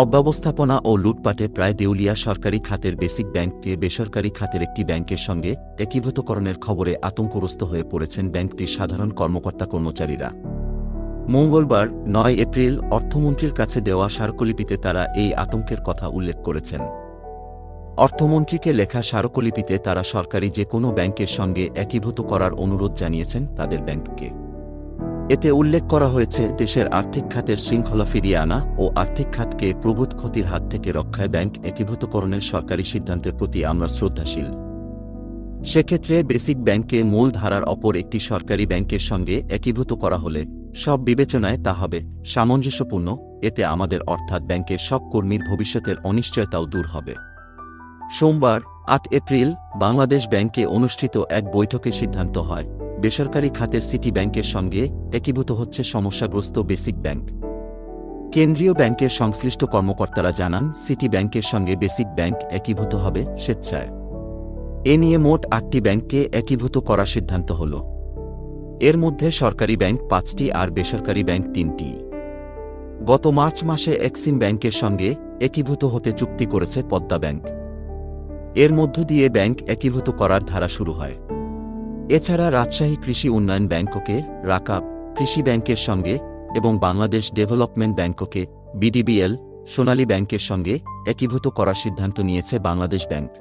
অব্যবস্থাপনা ও লুটপাটে প্রায় দেউলিয়া সরকারি খাতের বেসিক ব্যাংককে বেসরকারি খাতের একটি ব্যাংকের সঙ্গে একীভূতকরণের খবরে আতঙ্কগ্রস্ত হয়ে পড়েছেন ব্যাংকটির সাধারণ কর্মকর্তা-কর্মচারীরা। মঙ্গলবার ৯ এপ্রিল অর্থমন্ত্রীর কাছে দেওয়া স্মারকলিপিতে তারা এই আতঙ্কের কথা উল্লেখ করেছেন। অর্থমন্ত্রীকে লেখা স্মারকলিপিতে তারা সরকারি যে কোনো ব্যাংকের সঙ্গে একীভূত করার অনুরোধ জানিয়েছেন তাদের ব্যাংককে। এতে উল্লেখ করা হয়েছে, দেশের আর্থিক খাতের শৃঙ্খলা ফিরিয়ে আনা ও আর্থিক খাতকে প্রভূত ক্ষতির হাত থেকে রক্ষায় ব্যাংক একীভূতকরণের সরকারি সিদ্ধান্তের প্রতি আমরা শ্রদ্ধাশীল। সেক্ষেত্রে বেসিক ব্যাংককে মূল ধারার অপর একটি সরকারি ব্যাংকের সঙ্গে একীভূত করা হলে সব বিবেচনায় তা হবে সামঞ্জস্যপূর্ণ। এতে আমাদের অর্থাৎ ব্যাংকের সব কর্মীর ভবিষ্যতের অনিশ্চয়তাও দূর হবে। সোমবার ৮ এপ্রিল বাংলাদেশ ব্যাংকে অনুষ্ঠিত এক বৈঠকে সিদ্ধান্ত হয়, বেসরকারি খাতের সিটি ব্যাংকের সঙ্গে একীভূত হচ্ছে সমস্যাগ্রস্ত বেসিক ব্যাংক। কেন্দ্রীয় ব্যাংকের সংশ্লিষ্ট কর্মকর্তারা জানান, সিটি ব্যাংকের সঙ্গে বেসিক ব্যাংক একীভূত হবে স্বেচ্ছায়। এ নিয়ে মোট ৮টি ব্যাংককে একীভূত করার সিদ্ধান্ত হল। এর মধ্যে সরকারি ব্যাংক ৫টি আর বেসরকারি ব্যাংক ৩টি। গত মার্চ মাসে এক্সিম ব্যাংকের সঙ্গে একীভূত হতে চুক্তি করেছে পদ্মা ব্যাংক। এর মধ্য দিয়ে ব্যাংক একীভূত করার ধারা শুরু হয়। এছাড়া রাজশাহী কৃষি উন্নয়ন ব্যাংককে রাকাব কৃষি ব্যাংকের সঙ্গে এবং বাংলাদেশ ডেভেলপমেন্ট ব্যাংককে বিডিবিএল সোনালী ব্যাংকের সঙ্গে একীভূত করার সিদ্ধান্ত নিয়েছে বাংলাদেশ ব্যাংক।